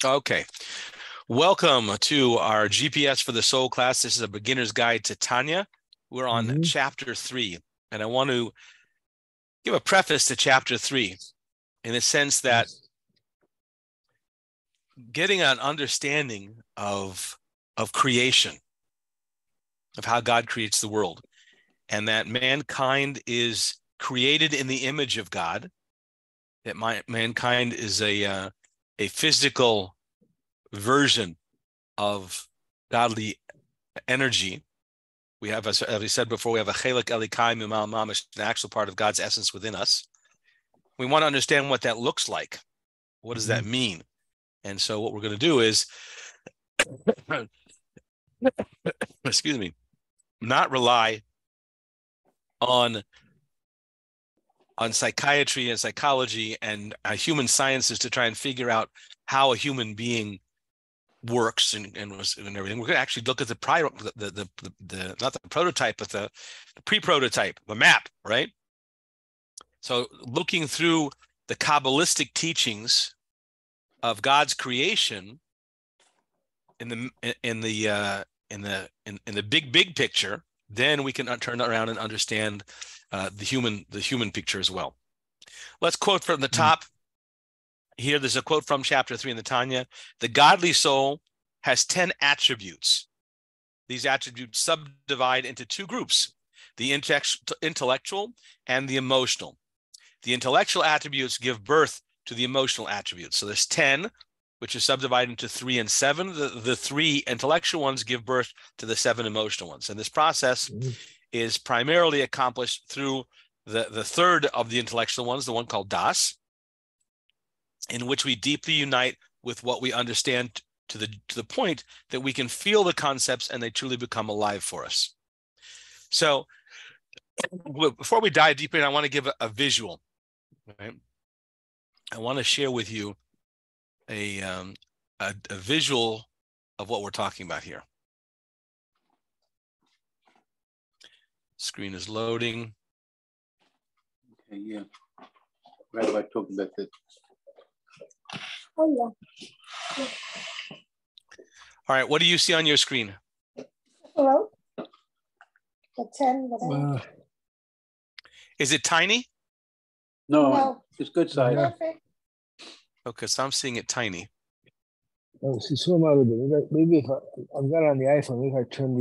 Okay. Welcome to our GPS for the Soul class. This is a beginner's guide to Tanya. We're on chapter 3, and I want to give a preface to chapter 3 in the sense that getting an understanding of creation, of how God creates the world, and that mankind is created in the image of God, that mankind is a physical version of godly energy. We have, as we said before, we have a chelik elikai mimal mamish, an actual part of God's essence within us. We want to understand what that looks like. What does that mean? And so what we're going to do is, excuse me, not rely on psychiatry and psychology and human sciences to try and figure out how a human being works and everything. We're going to actually look at the not the prototype, but the pre-prototype, the map, right? So looking through the Kabbalistic teachings of God's creation in the big picture, then we can turn around and understand the human picture as well. Let's quote from the top. Here, there's a quote from chapter 3 in the Tanya. The godly soul has 10 attributes. These attributes subdivide into two groups, the intellectual and the emotional. The intellectual attributes give birth to the emotional attributes. So there's 10, which is subdivided into 3 and 7. The 3 intellectual ones give birth to the 7 emotional ones. And this process is primarily accomplished through the third of the intellectual ones, the one called Daa't, in which we deeply unite with what we understand to the point that we can feel the concepts and they truly become alive for us. So before we dive deeper in, I want to give a visual. Right? I want to share with you a visual of what we're talking about here. Screen is loading. Okay, yeah. Rabbi talked about that. Oh, yeah. All right, what do you see on your screen? Hello? The 10, whatever. Is it tiny? No, it's good size. Perfect. Okay, so I'm seeing it tiny. Oh, see, so maybe if I've got it on the iPhone, maybe if I turn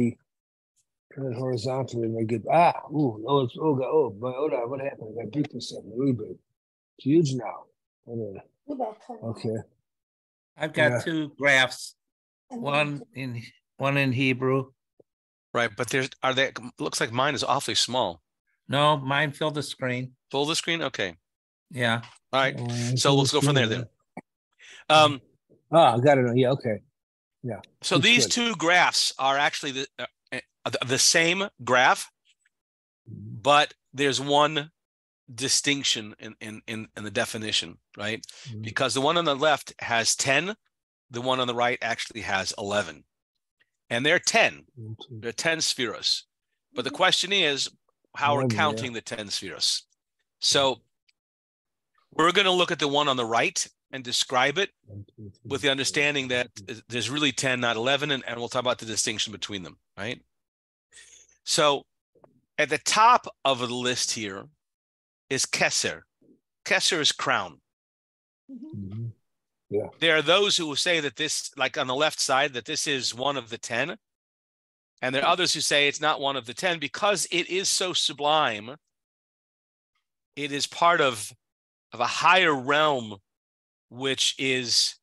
it horizontally, and I get what happened? I got big for something, really big. It's huge now. Okay. I've got two graphs, one in Hebrew. Right, but looks like mine is awfully small. No, mine filled the screen. Full the screen? Okay. Yeah. All right. So let's go from there then. I got it. Yeah, okay. Yeah. So these two graphs are actually the same graph, but there's one distinction in the definition, right? Because the one on the left has 10, the one on the right actually has 11. And they're 10. They're 10 spheros. But the question is how we're counting the 10 spheros. So we're going to look at the one on the right and describe it with the understanding that there's really 10, not 11, and we'll talk about the distinction between them, right? So at the top of the list here is Keser. Keser is crown. Yeah. There are those who will say that this, like on the left side, that this is one of the 10. And there are others who say it's not one of the 10 because it is so sublime. It is part of a higher realm, which is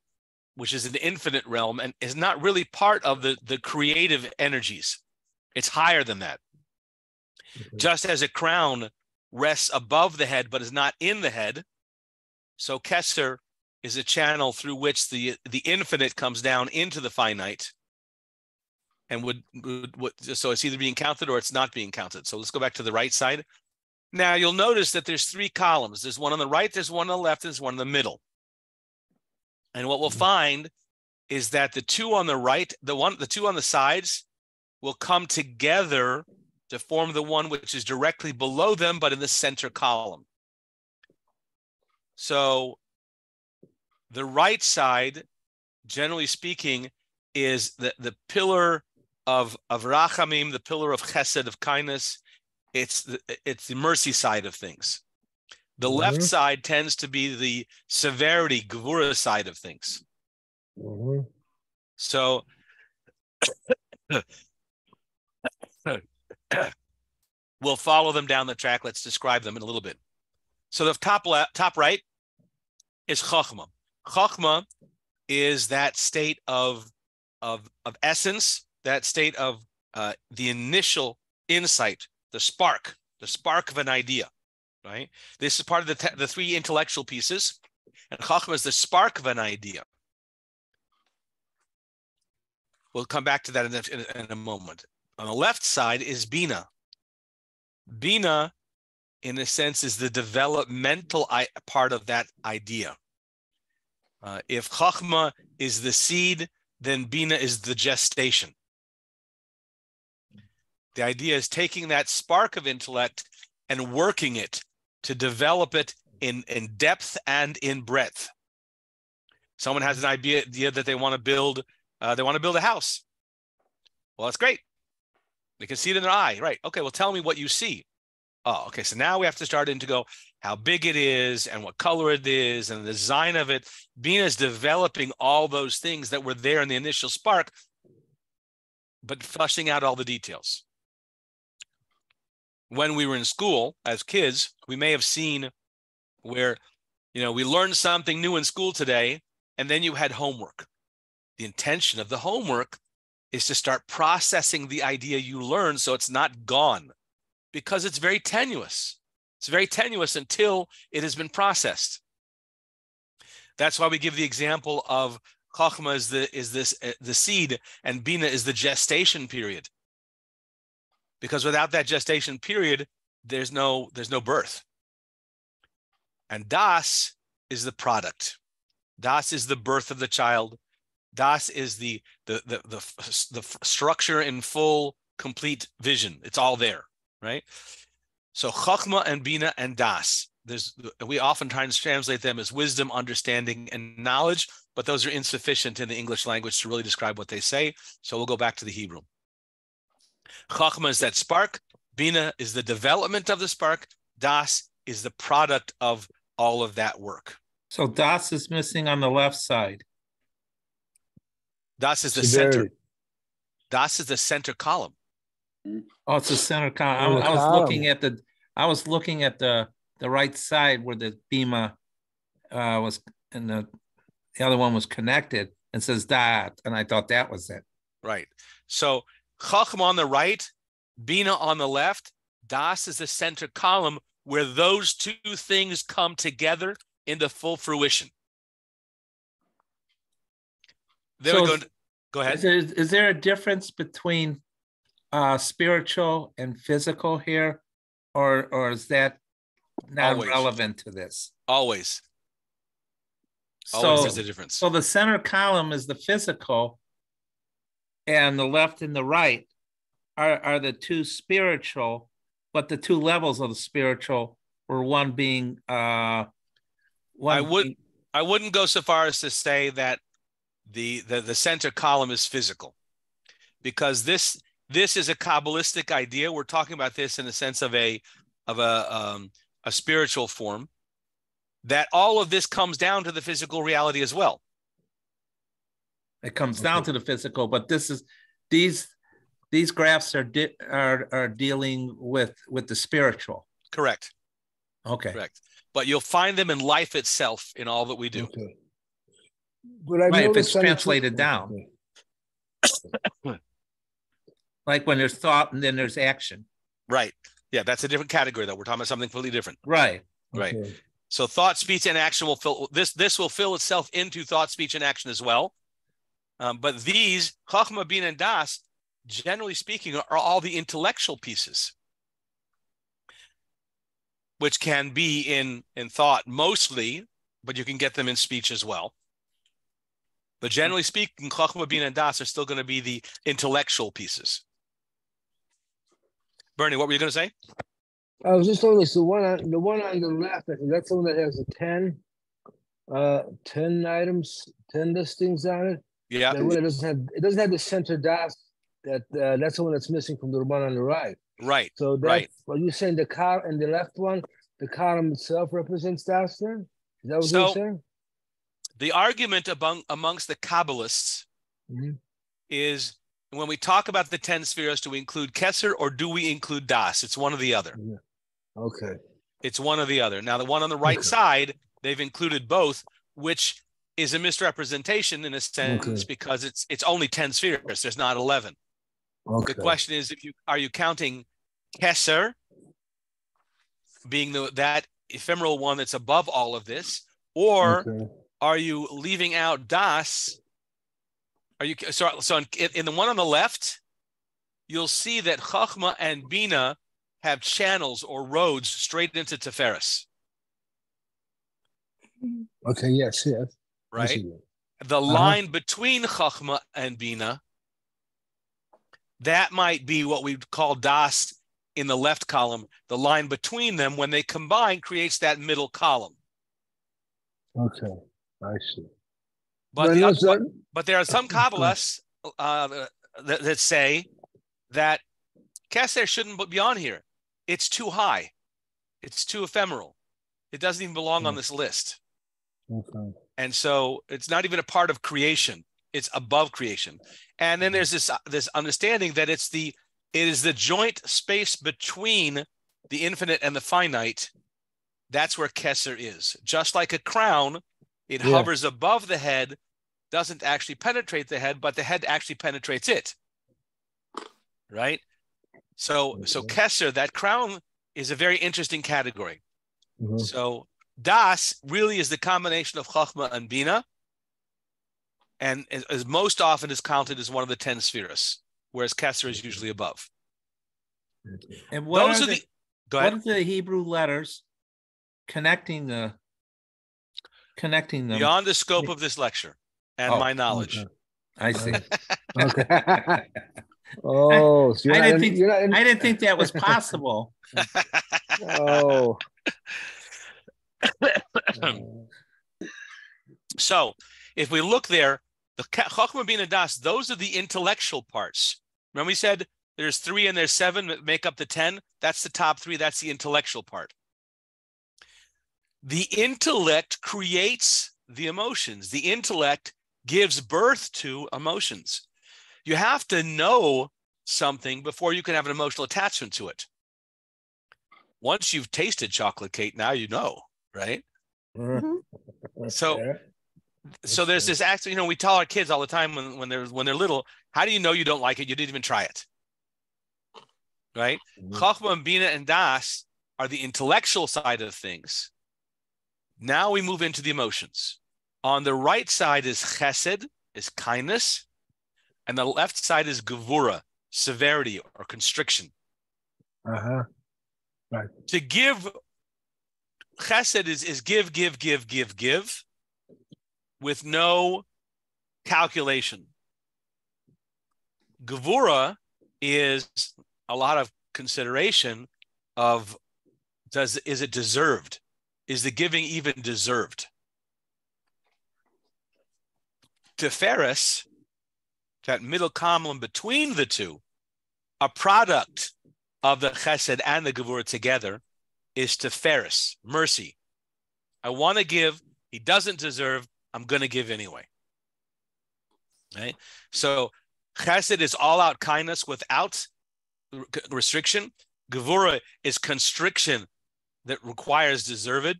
an infinite realm and is not really part of the creative energies. It's higher than that. Just as a crown rests above the head but is not in the head, so Keser is a channel through which the infinite comes down into the finite, and so it's either being counted or it's not being counted. So let's go back to the right side. Now you'll notice that there's 3 columns. There's one on the right, there's one on the left, there's one in the middle. And what we'll find is that the 2 on the right, the 2 on the sides will come together to form the one which is directly below them, but in the center column. So the right side generally speaking, is the pillar of rachamim, the pillar of chesed, of kindness. It's the mercy side of things. The left side tends to be the severity, gevura side of things. So we'll follow them down the track. Let's describe them in a little bit. So the top right is chachma. Chachma is that state of essence, that state of the initial insight, the spark of an idea, right? This is part of the three intellectual pieces, and chachma is the spark of an idea. We'll come back to that in a moment. On the left side is bina. Bina, in a sense, is the developmental part of that idea. If chachma is the seed, then bina is the gestation. The idea is taking that spark of intellect and working it to develop it in depth and in breadth. Someone has an idea that they want to build a house. Well, that's great. They can see it in their eye, right? Okay, well, tell me what you see. Oh, okay, so now we have to start in to go how big it is and what color it is and the design of it. Bina is developing all those things that were there in the initial spark, but fleshing out all the details. When we were in school as kids, we may have seen where, we learned something new in school today, and then you had homework. The intention of the homework is to start processing the idea you learned so it's not gone, because it's very tenuous. It's very tenuous until it has been processed. That's why we give the example of chachma is the seed, and bina is the gestation period. Because without that gestation period, there's no birth. And das is the product. Das is the birth of the child. Das is the structure in full, complete vision. It's all there, right? So chachma and bina and das. We oftentimes translate them as wisdom, understanding, and knowledge, but those are insufficient in the English language to really describe what they say. So we'll go back to the Hebrew. Chachma is that spark. Bina is the development of the spark. Das is the product of all of that work. So das is missing on the left side. Das is the center. Das is the center column. Oh, it's the center column. I was looking at the right side where the bima was, and the other one was connected, and says Daa't, and I thought that was it. Right. So chachma on the right, bina on the left. Das is the center column where those two things come together into full fruition. There we go. Go ahead. Is there a difference between spiritual and physical here, or is that not relevant to this? Always. So always there's a difference. So the center column is the physical, and the left and the right are the two spiritual, but the two levels of the spiritual were one being I wouldn't go so far as to say that the center column is physical, because this is a Kabbalistic idea. We're talking about this in the sense of a spiritual form, that all of this comes down to the physical reality as well. It comes down to the physical, but these graphs are dealing with the spiritual. Correct. Okay. Correct. But you'll find them in life itself in all that we do. Okay. But I right, if it's translated down. Okay. Like when there's thought and then there's action. Right. Yeah, that's a different category, though. We're talking about something completely different. Right. Right. Okay. So thought, speech, and action will fill this will fill itself into thought, speech, and action as well. But these Chachma, Bina, and Das, generally speaking, are all the intellectual pieces, which can be in thought mostly, but you can get them in speech as well. But generally speaking, Chachma, Bina, and Das are still going to be the intellectual pieces. Bernie, what were you going to say? I was just noticing the one on the left. I think that's the one that has a 10. 10 items, 10 listings on it. Yeah. Then when it doesn't have the center dots. That's the one that's missing from the one on the right. Right. So that's right. Well, you're saying the column and the left one, the column itself represents dots then? Is that what you're saying? The argument amongst the Kabbalists is when we talk about the 10 spheres, do we include Kesser or do we include Das? It's one or the other. Yeah. Okay. It's one or the other. Now, the one on the right side, they've included both, which is a misrepresentation in a sense because it's only 10 spheres. There's not 11. Okay. The question is, are you counting Kesser being that ephemeral one that's above all of this, or are you leaving out Das? Are you so in the one on the left, you'll see that Chachma and Bina have channels or roads straight into Tiferes. Okay, yes. Right? The line between Chachma and Bina, that might be what we call Das in the left column. The line between them, when they combine, creates that middle column. Okay, I see. But there are some Kabbalists that say that Kesser shouldn't be on here. It's too high. It's too ephemeral. It doesn't even belong on this list. Okay. And so it's not even a part of creation. It's above creation. And then there's this understanding that it is the joint space between the infinite and the finite. That's where Kesser is. Just like a crown, it hovers above the head, doesn't actually penetrate the head, but the head actually penetrates it. Right? So Kesser, that crown, is a very interesting category. So Das really is the combination of Chachma and Bina, and as most often is counted as one of the 10 spheres, whereas Kesser is usually above. And what are the Hebrew letters connecting them? Beyond the scope of this lecture and my knowledge. Okay. I see. Okay. Oh, so I didn't think that was possible. Oh. So, if we look there, the Chachma, Bina, Das, those are the intellectual parts. Remember we said there's 3 and there's 7 that make up the 10? That's the top 3. That's the intellectual part. The intellect creates the emotions. The intellect gives birth to emotions. You have to know something before you can have an emotional attachment to it. Once you've tasted chocolate cake, now you know, right? So there's this act. We tell our kids all the time when they're little, how do you know you don't like it? You didn't even try it, right? Chachma and Bina and Das are the intellectual side of things. Now we move into the emotions. On the right side is Chesed, is kindness, and the left side is Gevura, severity or constriction. Right. To give, Chesed is give, with no calculation. Gevura is a lot of consideration of, is it deserved? Is the giving even deserved? Tiferes, that middle column between the two, a product of the Chesed and the Gevura together, is Tiferes, mercy. I want to give, he doesn't deserve, I'm going to give anyway. Right? So Chesed is all-out kindness without restriction. Gevura is constriction that requires deserving.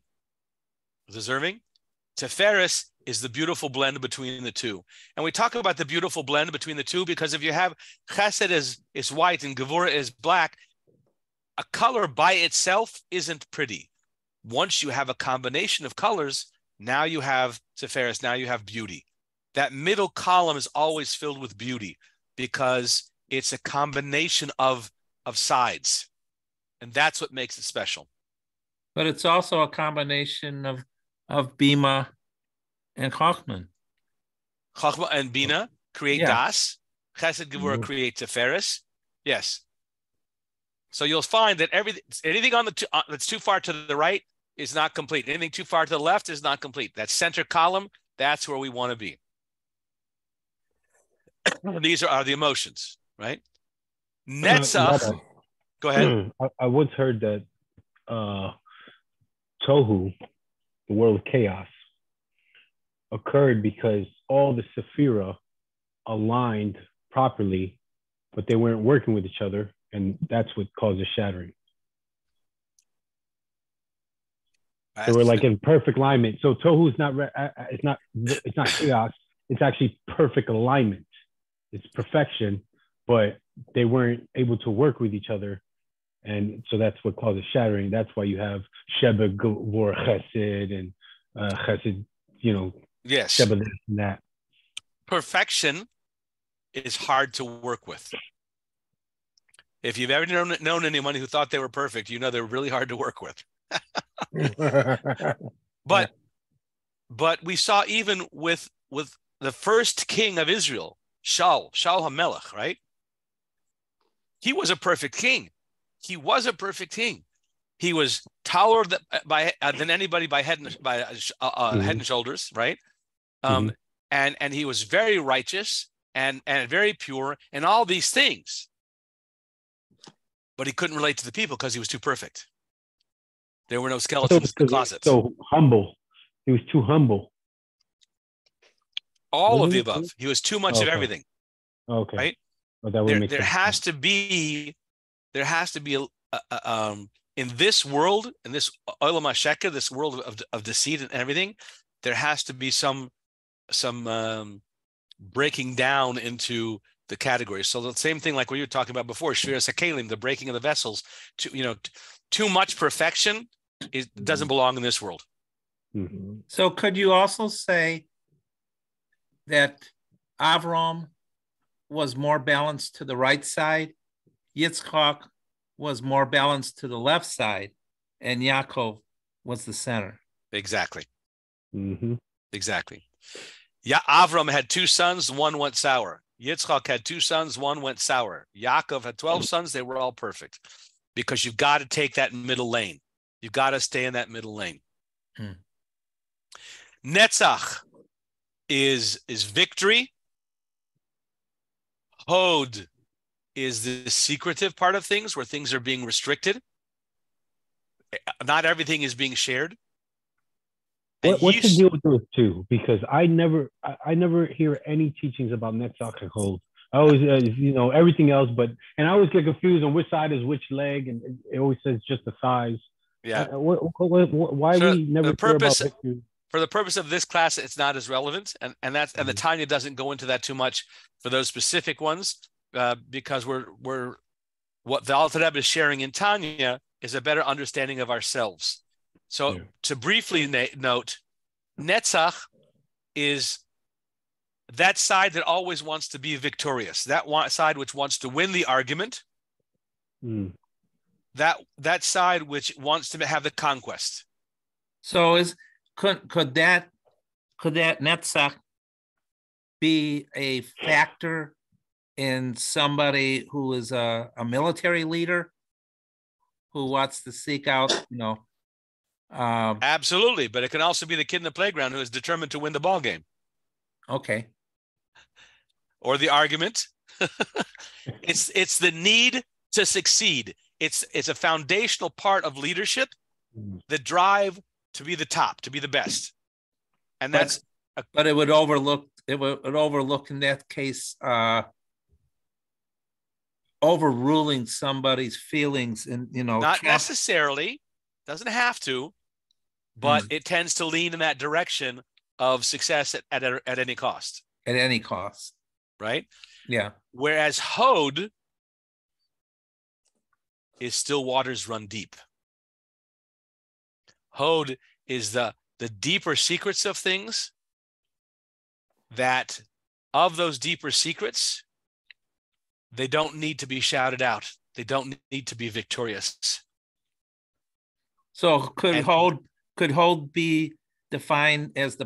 Tiferes is the beautiful blend between the two. And we talk about the beautiful blend between the two because if you have Chesed is white and Gevura is black, a color by itself isn't pretty. Once you have a combination of colors, now you have Tiferes, now you have beauty. That middle column is always filled with beauty because it's a combination of sides. And that's what makes it special. But it's also a combination of Bima and Chachman. Chachma and Bina create Das. Chesed, Gevura create Tiferes. Yes. So you'll find that anything on that's too far to the right is not complete. Anything too far to the left is not complete. That center column, that's where we want to be. These are the emotions, right? Netzach, go ahead. I once heard that Tohu, the world of chaos, occurred because all the Sephira aligned properly, but they weren't working with each other, and that's what caused the shattering. They were like in perfect alignment. So Tohu is not it's not chaos. It's actually perfect alignment. It's perfection, but they weren't able to work with each other, and so that's what causes shattering. That's why you have Sheba Gvor Chesed and Chesed, yes, Sheba this and that. Perfection is hard to work with. If you've ever known anyone who thought they were perfect, you know they're really hard to work with. But we saw even with the first king of Israel, Shaul HaMelech, right? He was a perfect king. He was a perfect king. He was taller than anybody by head and shoulders, right? And he was very righteous and very pure and all these things. But he couldn't relate to the people because he was too perfect. There were no skeletons in the closet. So humble. He was too humble. All of the above. He was too much of everything. Okay. Right? Well, that would make there sense. has to be in this world, in this olam hasheka, this world of deceit and everything, there has to be some breaking down into the categories. So the same thing like what you were talking about before, Shviras HaKelim, the breaking of the vessels. Too much perfection doesn't belong in this world. Mm-hmm. So could you also say that Avram was more balanced to the right side, Yitzchak was more balanced to the left side, and Yaakov was the center? Exactly. Mm-hmm. Exactly. Yeah, Avram had 2 sons, one went sour. Yitzchak had 2 sons, one went sour. Yaakov had 12 sons, they were all perfect. Because you've got to take that middle lane. You've got to stay in that middle lane. Netzach is victory. Hod is the secretive part of things where things are being restricted. Not everything is being shared. What's the deal with those two? Because I never hear any teachings about Netzach and Hod. I always, everything else, and I always get confused on which side is which leg, and it always says just the size. Yeah. Why we never hear about victory? For the purpose of this class, it's not as relevant, and the Tanya doesn't go into that too much for those specific ones, because what the Alter Rebbe is sharing in Tanya is a better understanding of ourselves. So to briefly note, Netzach is that side that always wants to be victorious, that side which wants to win the argument, that side which wants to have the conquest. So could that Netzach be a factor in somebody who is a military leader who wants to seek out, Absolutely, but it can also be the kid in the playground who is determined to win the ball game. Okay. Or the argument. It's the need to succeed. It's a foundational part of leadership, the drive to be the top, to be the best. And but it would overlook in that case overruling somebody's feelings and not necessarily, doesn't have to, but it tends to lean in that direction of success at any cost. At any cost. Right? Yeah. Whereas Hod is still waters run deep. Hod is the deeper secrets of things, that of those deeper secrets, they don't need to be shouted out. They don't need to be victorious. So could Hod be defined as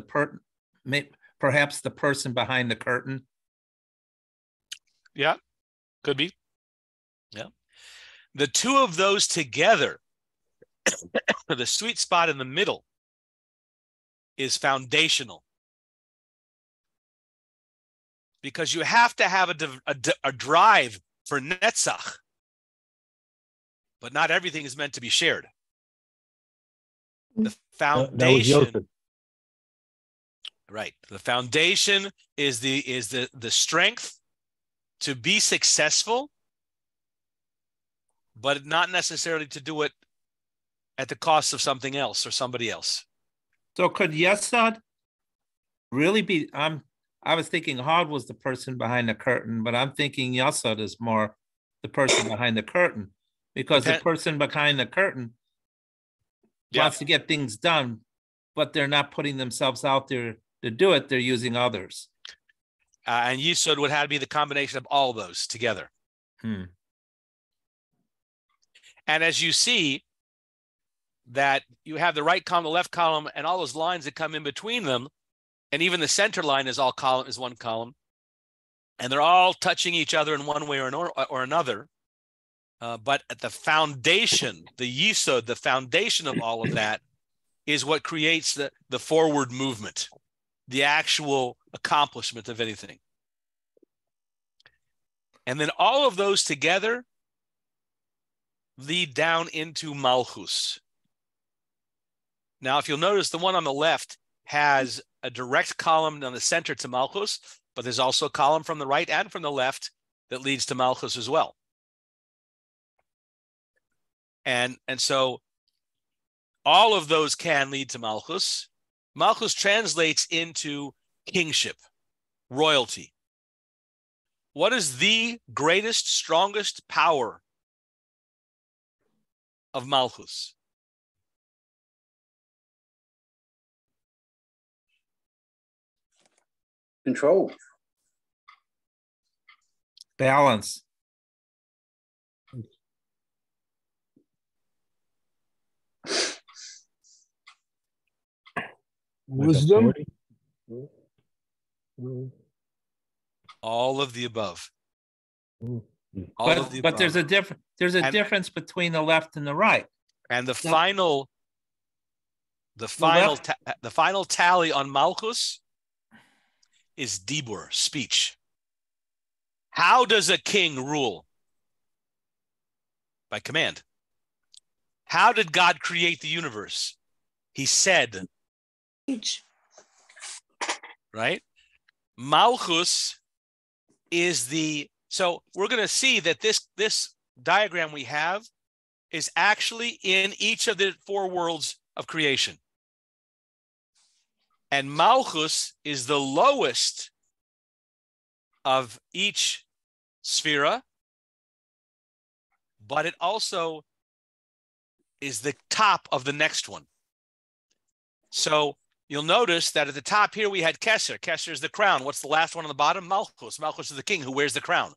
perhaps the person behind the curtain? Yeah, could be. Yeah. The two of those together the sweet spot in the middle is foundational. Because you have to have a drive for netzach. But not everything is meant to be shared. The foundation, right? The foundation is the strength to be successful, but not necessarily to do it at the cost of something else or somebody else. So could Yesod really be? I was thinking Hod was the person behind the curtain, but I'm thinking Yesod is more the person behind the curtain, because the person behind the curtain wants to get things done, but they're not putting themselves out there to do it. They're using others. And Yesod would have to be the combination of all those together. And as you see, that you have the right column, the left column, and all those lines that come in between them, and even the center line is one column, and they're all touching each other in one way or another. But at the foundation, the Yesod, the foundation of all of that, is what creates the forward movement, the actual accomplishment of anything. And then all of those together lead down into Malchus. Now, if you'll notice, the one on the left has a direct column on the center to Malchus, but there's also a column from the right and from the left that leads to Malchus as well. And so all of those can lead to Malchus. Malchus translates into kingship, royalty. What is the greatest, strongest power of Malchus? Control. Balance. Wisdom. All of the above. But there's a difference between the left and the right. And the final tally on Malchus is dibur, speech. How does a king rule? By command. How did God create the universe? He said. Right? Malchus is so we're going to see that this diagram we have is actually in each of the four worlds of creation. And Malchus is the lowest of each sphera, but it also is the top of the next one. So you'll notice that at the top here we had Kesser. Kesser is the crown. What's the last one on the bottom? Malchus. Malchus is the king who wears the crown.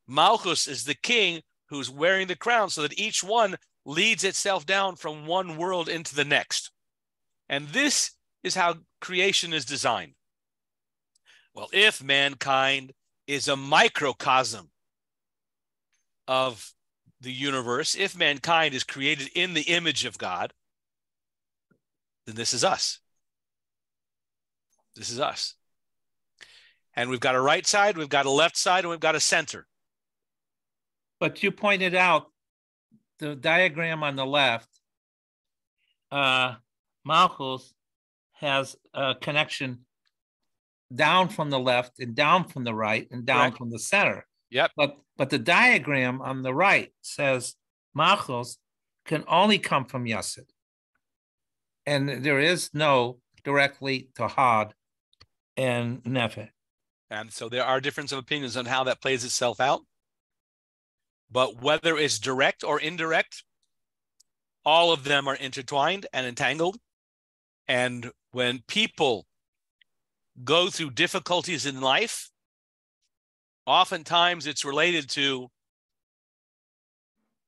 Malchus is the king who's wearing the crown, so that each one leads itself down from one world into the next. And this is how creation is designed. Well, if mankind is a microcosm of the universe, if mankind is created in the image of God, then this is us. This is us. And we've got a right side, we've got a left side, and we've got a center. But you pointed out the diagram on the left, Malchus has a connection down from the left and down from the right and down from the center. Yep. But the diagram on the right says Malchus can only come from Yesod. And there is no directly to Hod and Nephet. And so there are differences of opinions on how that plays itself out. But whether it's direct or indirect, all of them are intertwined and entangled. And when people go through difficulties in life, oftentimes it's related to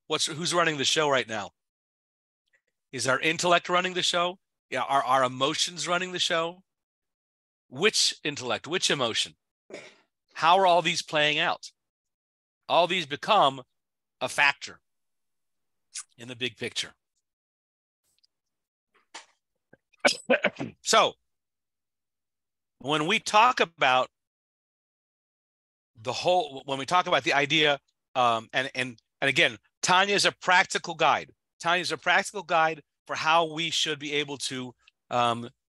who's running the show right now. Is our intellect running the show? Yeah, are our emotions running the show? Which intellect, which emotion? How are all these playing out? All these become a factor. in the big picture. So when we talk about when we talk about the idea, and again, Tanya is a practical guide. Tanya is a practical guide for how we should be able to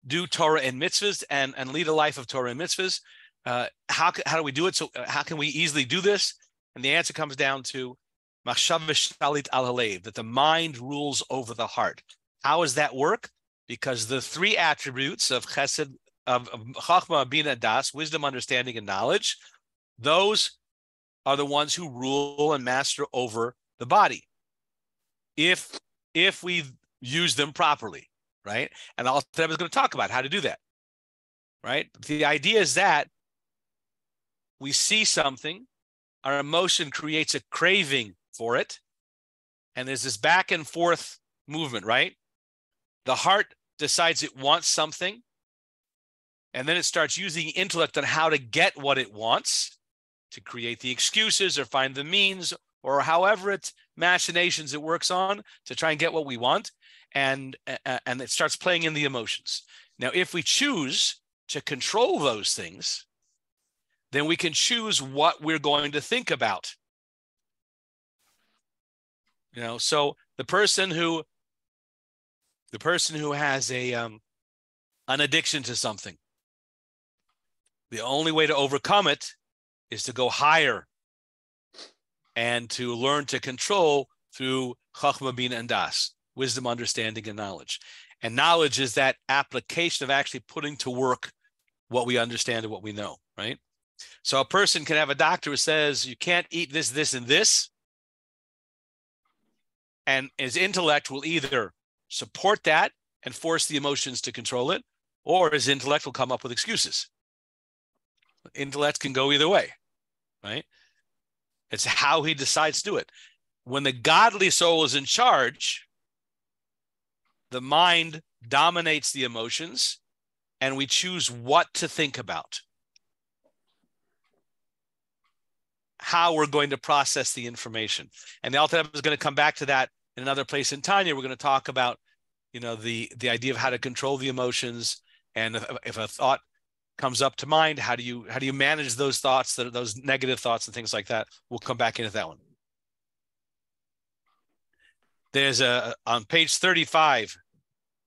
do Torah and mitzvahs and lead a life of Torah and mitzvahs. How do we do it? So how can we easily do this? And the answer comes down to machshav shalit al halev, that the mind rules over the heart. How does that work? Because the three attributes of chesed, of chachma, bina, das, wisdom, understanding, and knowledge, those are the ones who rule and master over the body. If we use them properly, right? And I was going to talk about how to do that, right? The idea is that we see something, our emotion creates a craving for it, and there's this back and forth movement, right? The heart decides it wants something, and then it starts using intellect on how to get what it wants, to create the excuses or find the means or however it's machinations it works on to try and get what we want, and it starts playing in the emotions. Now, if we choose to control those things, then we can choose what we're going to think about. You know, so the person who has an addiction to something, the only way to overcome it is to go higher and to learn to control through chachma, bina, and das, wisdom, understanding, and knowledge. And knowledge is that application of actually putting to work what we understand and what we know, right? So a person can have a doctor who says, you can't eat this, this, and this. And his intellect will either support that and force the emotions to control it, or his intellect will come up with excuses. Intellect can go either way, right? It's how he decides to do it. When the godly soul is in charge, the mind dominates the emotions, and we choose what to think about, how we're going to process the information. And the Alter Rebbe is going to come back to that in another place in Tanya. We're going to talk about, you know, the idea of how to control the emotions, and if a thought comes up to mind, how do you manage those thoughts, those negative thoughts and things like that. We'll come back into that one. There's on page 35,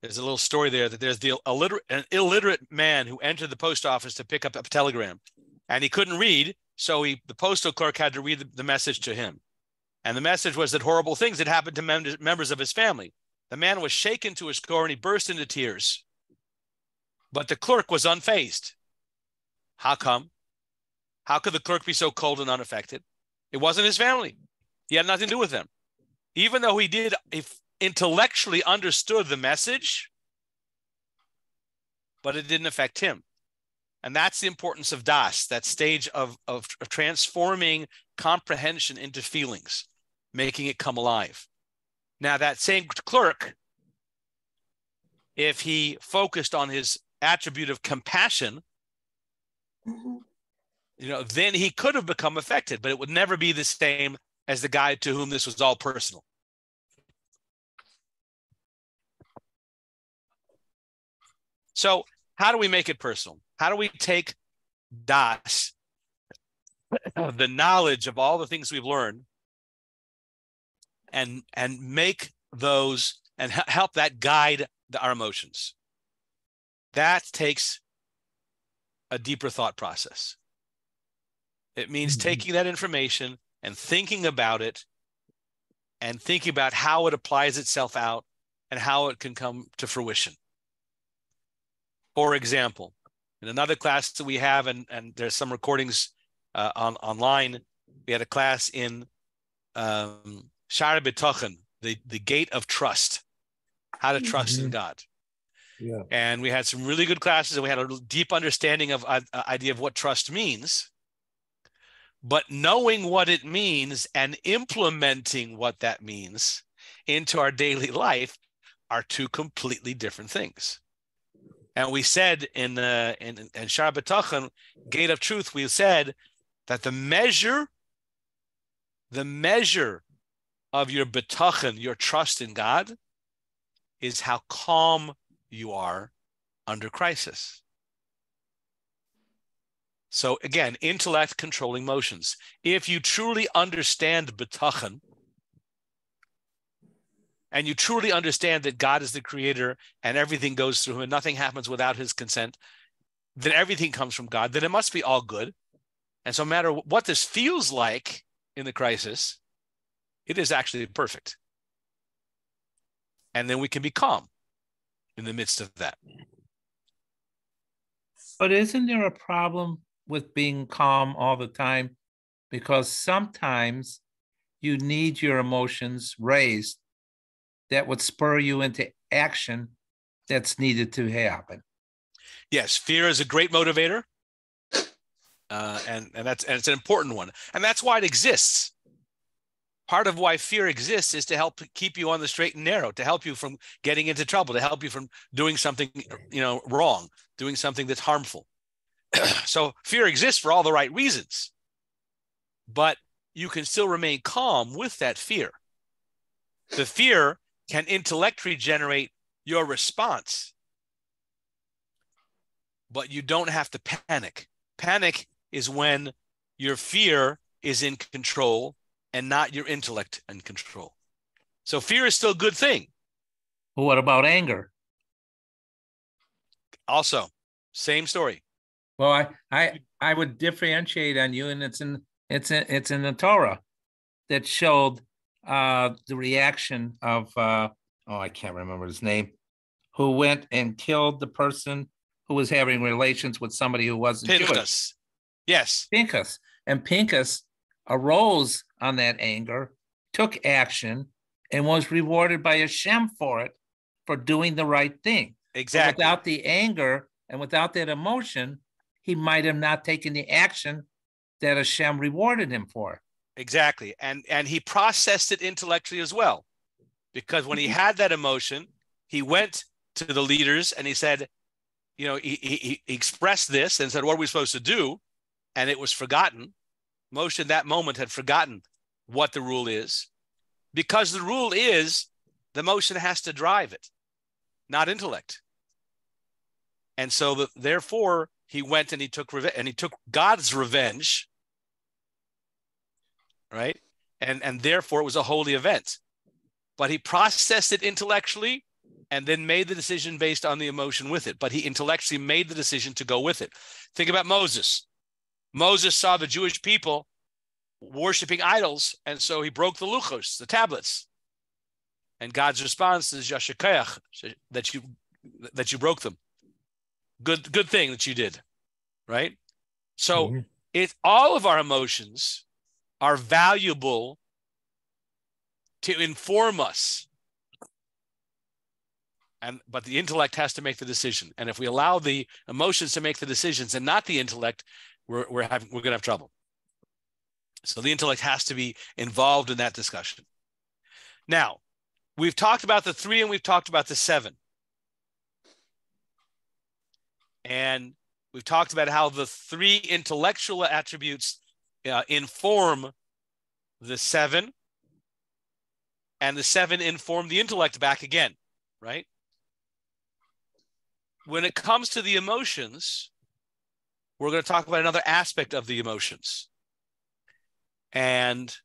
there's a little story there that there's an illiterate man who entered the post office to pick up a telegram, and he couldn't read, so the postal clerk had to read the message to him. And the message was that horrible things had happened to members of his family. The man was shaken to his core and he burst into tears. But the clerk was unfazed. How come? How could the clerk be so cold and unaffected? It wasn't his family. He had nothing to do with them. Even though he did intellectually understood the message, but it didn't affect him. And that's the importance of das, that stage of transforming comprehension into feelings, making it come alive. Now, that same clerk, if he focused on his attribute of compassion, you know, then he could have become affected, but it would never be the same as the guy to whom this was all personal. So how do we make it personal? How do we take das, the knowledge of all the things we've learned, and make those and help that guide our emotions? That takes a deeper thought process. It means taking that information and thinking about it, and thinking about how it applies itself out and how it can come to fruition. For example, in another class that we have, and there's some recordings online, we had a class in Shara B'Tochen, the gate of trust, how to trust in God. Yeah. And we had some really good classes, and we had a deep understanding of idea of what trust means. But knowing what it means and implementing what that means into our daily life are two completely different things. And we said in Shara B'Tochen, Gate of Truth, we said that the measure of your betachan, your trust in God, is how calm you are under crisis. So again, intellect controlling motions. If you truly understand betachan, and you truly understand that God is the creator and everything goes through him and nothing happens without his consent, then everything comes from God, then it must be all good. And so no matter what this feels like in the crisis, it is actually perfect. And then we can be calm in the midst of that. But isn't there a problem with being calm all the time? Because sometimes you need your emotions raised that would spur you into action that's needed to happen. Yes, fear is a great motivator. And it's an important one. And that's why it exists. Part of why fear exists is to help keep you on the straight and narrow, to help you from getting into trouble, to help you from doing something, wrong, doing something that's harmful. So fear exists for all the right reasons, but you can still remain calm with that fear. The fear can intellectually generate your response, but you don't have to panic. Panic is when your fear is in control and not your intellect in control. So fear is still a good thing. Well, what about anger? Also, same story. Well, I would differentiate on you, and it's in the Torah that showed the reaction of I can't remember his name, who went and killed the person who was having relations with somebody who wasn't Pinchas. Jewish. Yes. Pinchas. And Pinchas arose on that anger, took action, and was rewarded by Hashem for it, for doing the right thing. Exactly. But without the anger and without that emotion, he might have not taken the action that Hashem rewarded him for. Exactly. And he processed it intellectually as well. Because when he had that emotion, he went to the leaders and he said, he expressed this and said, what are we supposed to do? And it was forgotten. Moshe in that moment had forgotten what the rule is, because the rule is the emotion has to drive it, not intellect. And so therefore he went and he took revenge, and he took God's revenge, right? And therefore it was a holy event. But he processed it intellectually and then made the decision based on the emotion with it. But he intellectually made the decision to go with it. Think about Moses. Moses saw the Jewish people worshiping idols, and so he broke the luchos, the tablets. And God's response is Yashakayach, that you broke them. Good thing that you did, right? So all of our emotions are valuable to inform us. But the intellect has to make the decision. And if we allow the emotions to make the decisions and not the intellect, we're going to have trouble. So the intellect has to be involved in that discussion. Now, we've talked about the 3 and we've talked about the 7. And we've talked about how the 3 intellectual attributes inform the 7, and the 7 inform the intellect back again, right? When it comes to the emotions, we're going to talk about another aspect of the emotions. And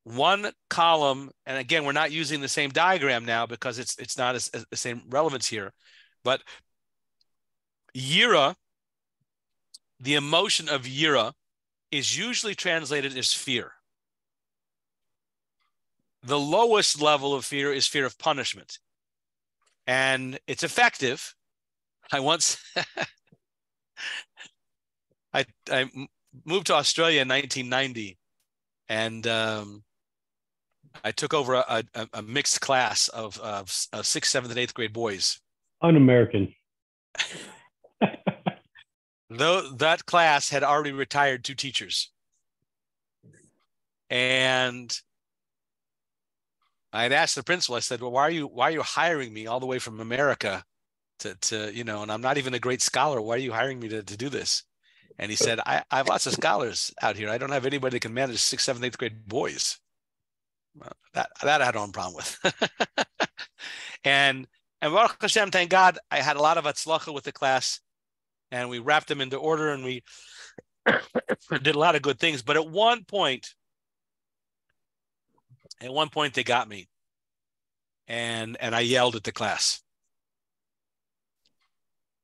one column, and again, we're not using the same diagram now because it's not the same relevance here, but yira, the emotion of yira, is usually translated as fear. The lowest level of fear is fear of punishment. And it's effective. I once, I moved to Australia in 1990, and I took over a mixed class of 6th, 7th, and 8th grade boys. Un-American. Though that class had already retired 2 teachers. And I had asked the principal, I said, well, why are you hiring me all the way from America to and I'm not even a great scholar. Why are you hiring me to do this? And he said, I have lots of scholars out here. I don't have anybody that can manage 6th, 7th, 8th grade boys. That I had no problem with. and Baruch Hashem, thank God, I had a lot of atzlacha with the class, and we wrapped them into order, and we did a lot of good things. But at one point they got me, and I yelled at the class,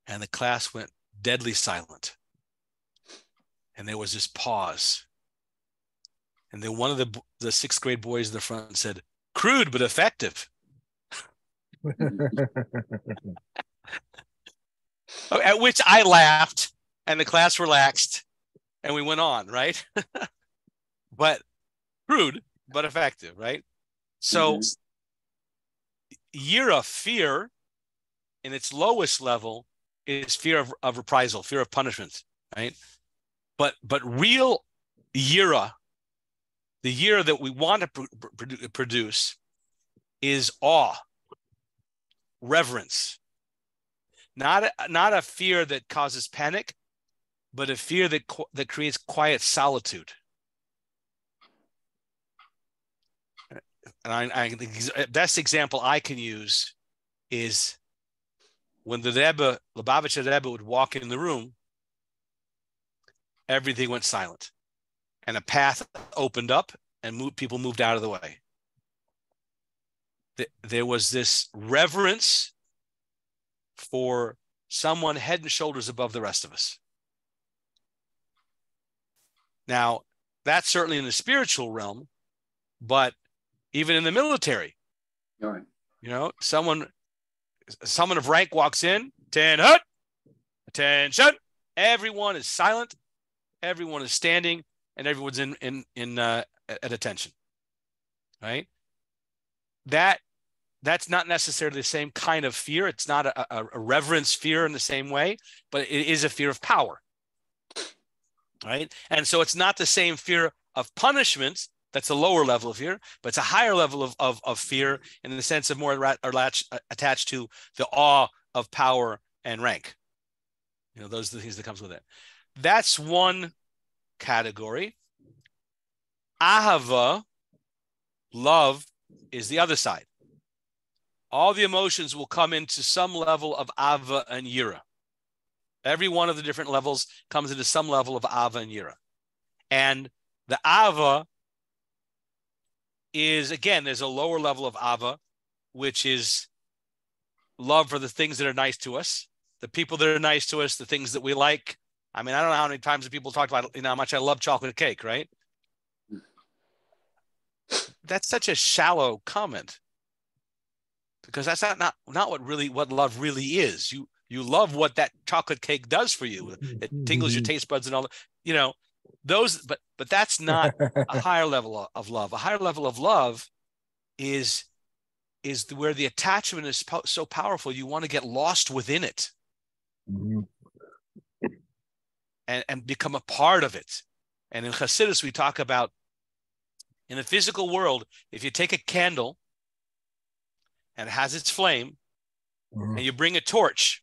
and the class went deadly silent, and there was this pause, and then one of the sixth grade boys in the front said, "Crude but effective." At which I laughed, and the class relaxed, and we went on, right? But crude but effective, right? So yira, fear, in its lowest level, is fear of reprisal, fear of punishment, right? But real yira, the yira that we want to produce, is awe, reverence. Not a fear that causes panic, but a fear that creates quiet solitude. And the best example I can use is when the Lubavitcher Rebbe would walk in the room, everything went silent, and a path opened up, and people moved out of the way. There was this reverence for someone head and shoulders above the rest of us. Now, that's certainly in the spiritual realm, but even in the military, all right, someone of rank walks in, 10 hut, attention. Everyone is silent, everyone is standing, and everyone's at attention. Right? That's not necessarily the same kind of fear. It's not a reverence fear in the same way, but it is a fear of power. Right? And so it's not the same fear of punishment. That's a lower level of fear, but it's a higher level of fear in the sense of more attached to the awe of power and rank. Those are the things that comes with it. That's one category. Ahava, love, is the other side. All the emotions will come into some level of ava and yira. Every one of the different levels comes into some level of ava and yira. And the ava is, again, there's a lower level of ava, which is love for the things that are nice to us, the people that are nice to us, the things that we like. I mean, I don't know how many times people talk about, how much I love chocolate cake, right? That's such a shallow comment, because that's not what love really is. You love what that chocolate cake does for you. It tingles your taste buds and all that, those, but that's not a higher level of love. A higher level of love is where the attachment is so powerful, you want to get lost within it. Mm-hmm. And become a part of it. And in Hasidus, we talk about, in the physical world, if you take a candle and it has its flame, and you bring a torch,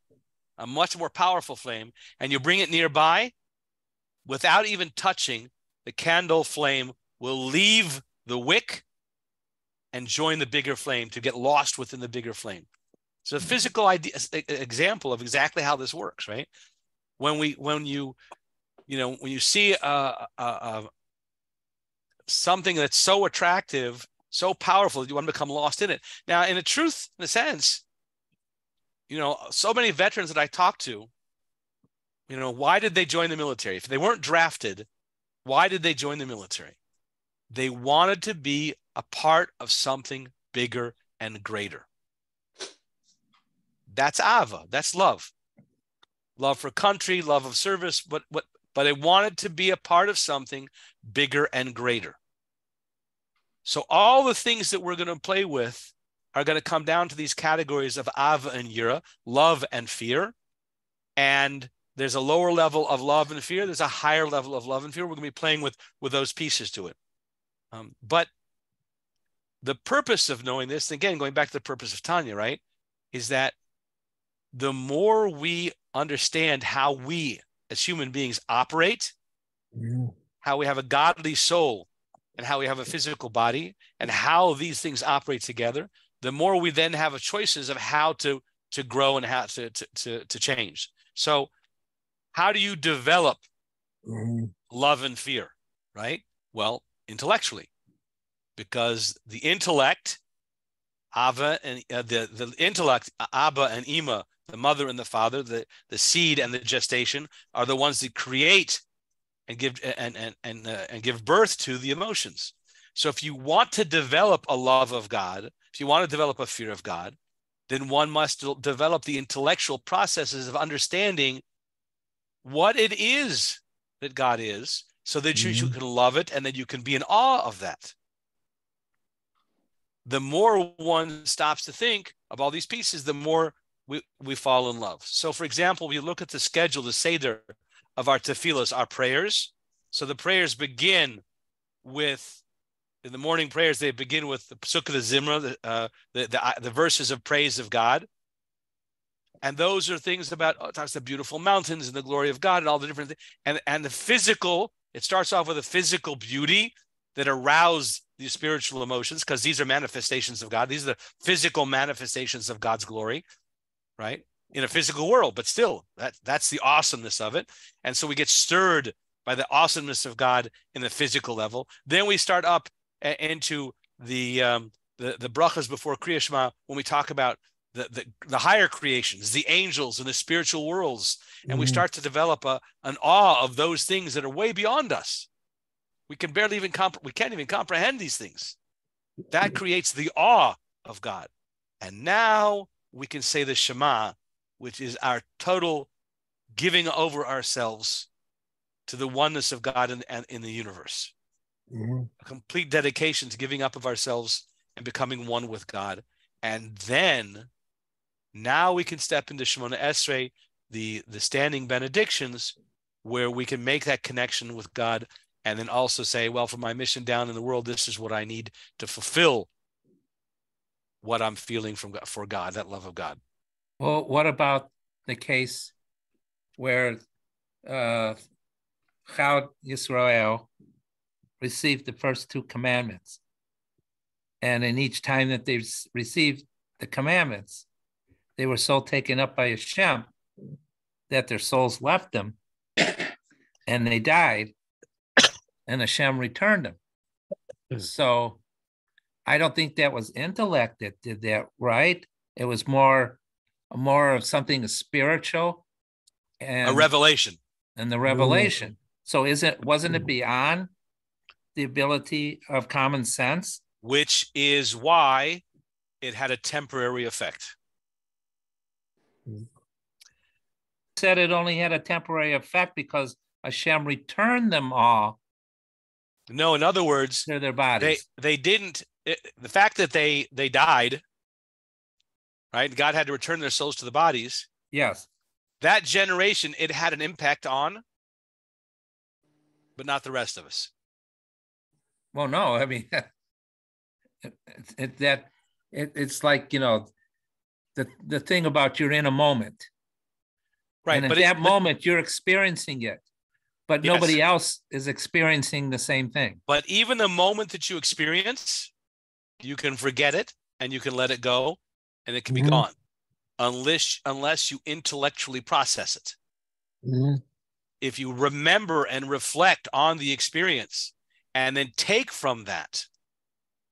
a much more powerful flame, and you bring it nearby, without even touching, the candle flame will leave the wick and join the bigger flame to get lost within the bigger flame. So a physical example of exactly how this works, right? When you see something that's so attractive, so powerful, that you want to become lost in it. Now, in a sense, so many veterans that I talk to, why did they join the military? If they weren't drafted, why did they join the military? They wanted to be a part of something bigger and greater. That's ava. That's love. Love for country, love of service, but they wanted to be a part of something bigger and greater. So all the things that we're going to play with are going to come down to these categories of ava and yira, love and fear. And there's a lower level of love and fear. There's a higher level of love and fear. We're going to be playing with those pieces to it. But the purpose of knowing this, again, going back to the purpose of Tanya, right, is that the more we understand how we as human beings operate, how we have a godly soul and how we have a physical body and how these things operate together, the more we then have choices of how to grow and how to change. So how do you develop love and fear, right? Well, intellectually, because the intellect, Ava and the intellect, Abba and Ima, the mother and the father, the seed and the gestation, are the ones that create and give and give birth to the emotions. So if you want to develop a love of God, if you want to develop a fear of God, then one must develop the intellectual processes of understanding what it is that God is, so that you can love it and that you can be in awe of that. The more one stops to think of all these pieces, the more we fall in love. So, for example, we look at the schedule, the Seder of our tefillas, our prayers. So the prayers begin with, in the morning prayers, they begin with the Pesukah de Zimra, the verses of praise of God. And those are things about, it talks about beautiful mountains and the glory of God and all the different things. And the physical, it starts off with a physical beauty that arouse these spiritual emotions, because these are manifestations of God. These are the physical manifestations of God's glory, right? In a physical world, but still, that's the awesomeness of it. And so we get stirred by the awesomeness of God in the physical level. Then we start up into the brachas before Kriya Shema, when we talk about the higher creations, the angels and the spiritual worlds. And we start to develop an awe of those things that are way beyond us. We can barely even we can't even comprehend these things. That creates the awe of God. And now we can say the Shema, which is our total giving over ourselves to the oneness of God in the universe. A complete dedication to giving up of ourselves and becoming one with God. And then now we can step into Shemona Esrei, the standing benedictions, where we can make that connection with God, and then also say, well, for my mission down in the world, this is what I need to fulfill what I'm feeling for God, that love of God. Well, what about the case where Chad Yisrael received the first two commandments, and in each time that they received the commandments, they were so taken up by Hashem that their souls left them and they died, and Hashem returned them. So I don't think that was intellect that did that, right? It was more of something spiritual and a revelation. And the revelation. So wasn't it beyond the ability of common sense? Which is why it had a temporary effect. Said it only had a temporary effect because Hashem returned them all. No, in other words, to their bodies. They didn't. The fact that they died, right? God had to return their souls to the bodies. Yes. That generation, it had an impact on, but not the rest of us. Well, no, I mean, it's like, you know, the thing about you're in a moment. Right. And at that moment, you're experiencing it, but yes, nobody else is experiencing the same thing. But even the moment that you experience, you can forget it and you can let it go, and it can be gone unless you intellectually process it. If you remember and reflect on the experience and then take from that,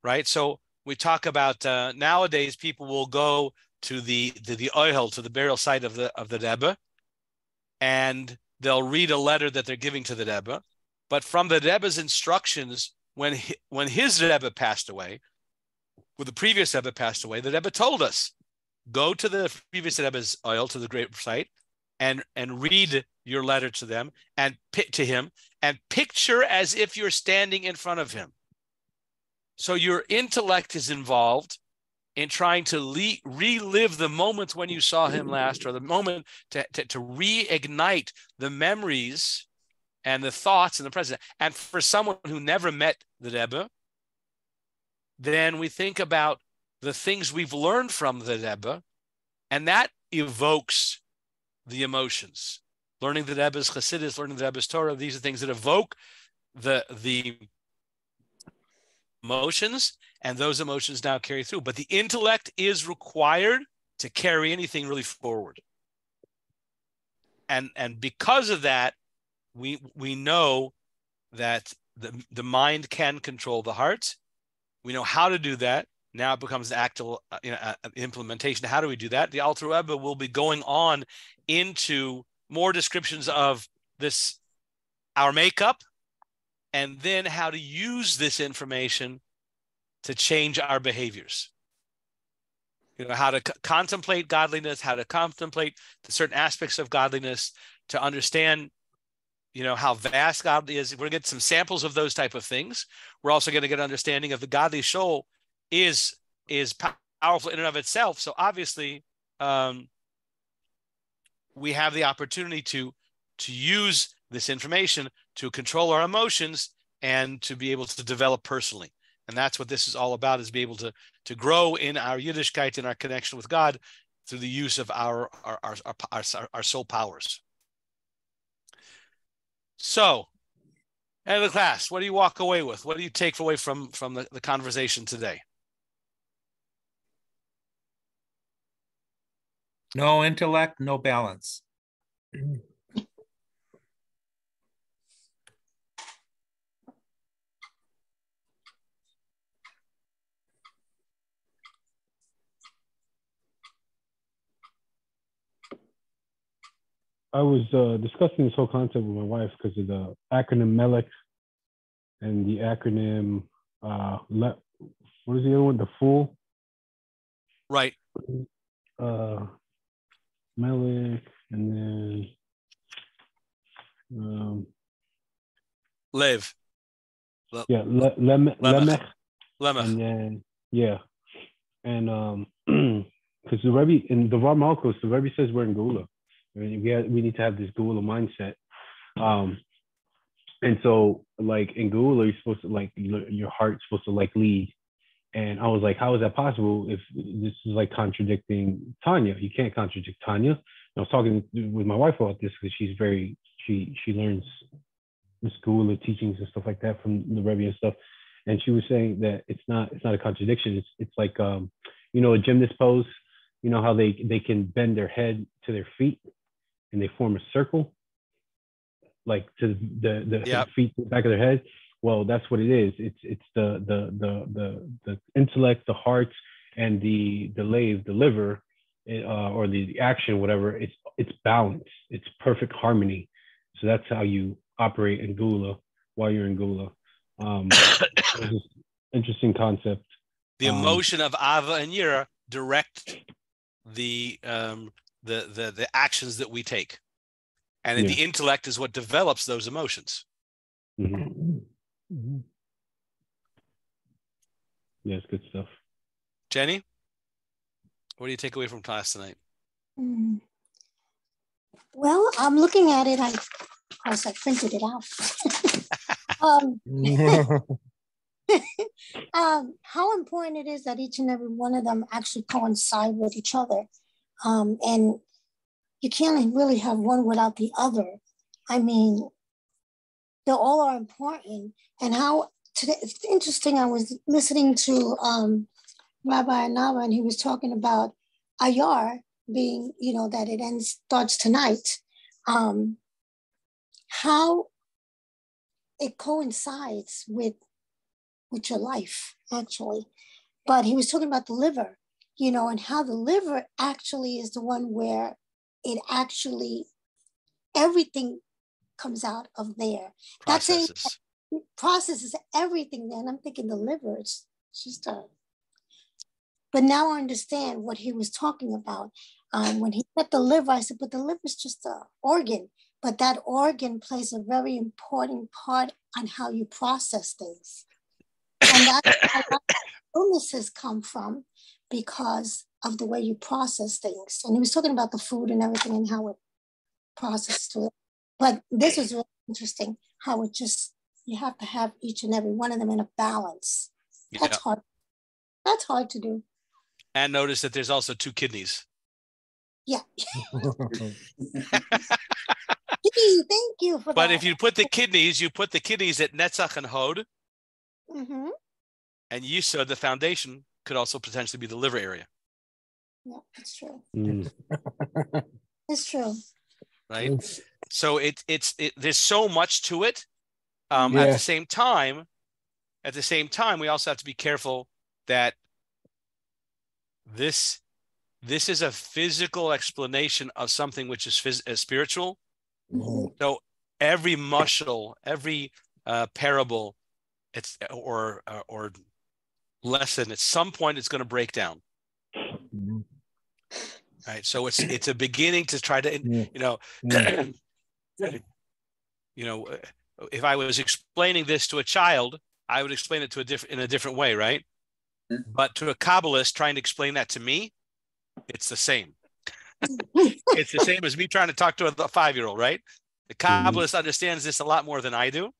right? So we talk about nowadays people will go to the ohel, to the burial site of the Rebbe, and they'll read a letter that they're giving to the Rebbe. But from the Rebbe's instructions, when his Rebbe passed away, when the previous Rebbe passed away, the Rebbe told us, go to the previous Rebbe's ohel, to the great site, and read your letter to them and to him, and picture as if you're standing in front of him. So your intellect is involved in trying to relive the moment when you saw him last, or the moment to reignite the memories and the thoughts in the present. And for someone who never met the Rebbe, then we think about the things we've learned from the Rebbe, and that evokes the emotions. Learning the Rebbe's Chassidus, learning the Rebbe's Torah, these are things that evoke the emotions, and those emotions now carry through. But the intellect is required to carry anything really forward. And because of that, we know that the mind can control the heart. We know how to do that. Now it becomes the actual implementation. How do we do that? The Alter Rebbe will be going on into more descriptions of this, our makeup, and then how to use this information to change our behaviors. How to contemplate godliness, how to contemplate the certain aspects of godliness, to understand, how vast God is. We're going to get some samples of those type of things. We're also going to get an understanding of the godly soul is powerful in and of itself. So obviously, we have the opportunity to use this information to control our emotions and to be able to develop personally. And that's what this is all about, is be able to grow in our Yiddishkeit, in our connection with God, through the use of our soul powers. So, end of the class, what do you walk away with? What do you take away from the conversation today? No intellect, no balance. I was discussing this whole concept with my wife because of the acronym MELEC and the acronym, what is the other one? The FOOL? Right. MELEC, and then Lev. Yeah, Lemech. And then, yeah. And because the Rebbe, in the Rav Malkos, the Rebbe says we're in Gula. I mean, we need to have this Gula mindset. And so, like, in Gula, you're supposed to, like, your heart's supposed to, like, lead. And I was like, how is that possible if this is, like, contradicting Tanya? You can't contradict Tanya. And I was talking with my wife about this because she's she learns the Gula teachings and stuff like that from the Rebbe and stuff. And she was saying that it's not a contradiction. It's like, a gymnast pose, how they can bend their head to their feet and they form a circle, like to the feet to the back of their head. Well, that's what it is. It's the intellect, the heart, and the liver, or the action, whatever. It's balance. It's perfect harmony. So that's how you operate in Gula while you're in Gula. Interesting concept. The emotion of Ava and Yira direct the actions that we take, and the intellect is what develops those emotions. Mm-hmm. Mm-hmm. Yeah, it's good stuff. Jenny, what do you take away from class tonight? Well, I'm looking at it. Of course, I printed it out. How important it is that each and every one of them actually coincide with each other. And you can't really have one without the other. I mean, they all are important. And how today, it's interesting, I was listening to Rabbi Anava, and he was talking about Ayar being, that it starts tonight. How it coincides with your life, actually. But he was talking about the liver, and how the liver actually is the one where it actually, everything comes out of there. Processes. That processes everything. Then I'm thinking the liver, it's just but now I understand what he was talking about. When he said the liver, I said, but the liver is just an organ. But that organ plays a very important part on how you process things. And that's where illnesses come from, because of the way you process things. And he was talking about the food and everything and how it processed to it. But this is really interesting, how it just, you have to have each and every one of them in a balance. That's hard. That's hard to do. And notice that there's also 2 kidneys. Yeah. Thank you for that. But if you put the kidneys, at Netzach and Hod. Mm-hmm. And Yisod, the foundation, could also potentially be the liver area. Yeah, it's true. Mm. It's true. Right. So there's so much to it. At the same time, we also have to be careful that this is a physical explanation of something which is spiritual. Mm-hmm. So every mushal, every parable, or lesson, at some point it's going to break down. Mm-hmm. Right. So it's a beginning to try to, if I was explaining this to a child, I would explain it in a different way, right? Mm-hmm. But to a Kabbalist trying to explain that to me, it's the same. It's the same as me trying to talk to a 5-year-old, right? The Kabbalist understands this a lot more than I do,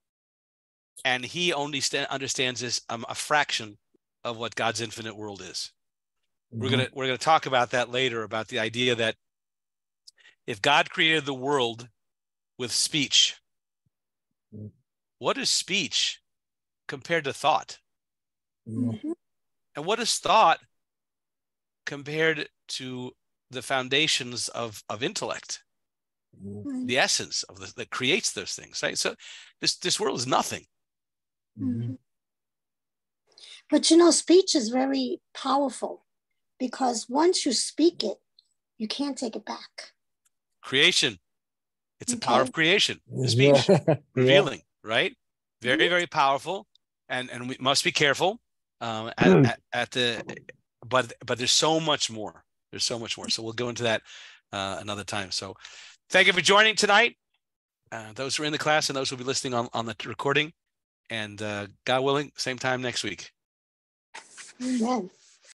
and he only understands this a fraction of what God's infinite world is. Mm-hmm. We're gonna talk about that later, about the idea that if God created the world with speech, what is speech compared to thought? Mm-hmm. And what is thought compared to the foundations of intellect, the essence of that creates those things, right? So this world is nothing. Mm-hmm. But speech is very powerful, because once you speak it, you can't take it back. Creation. It's a power of creation, the speech, revealing, right? Very, very powerful. And we must be careful but there's so much more. There's so much more. So we'll go into that another time. So thank you for joining tonight. Those who are in the class and those who will be listening on the recording. And God willing, same time next week. Amen.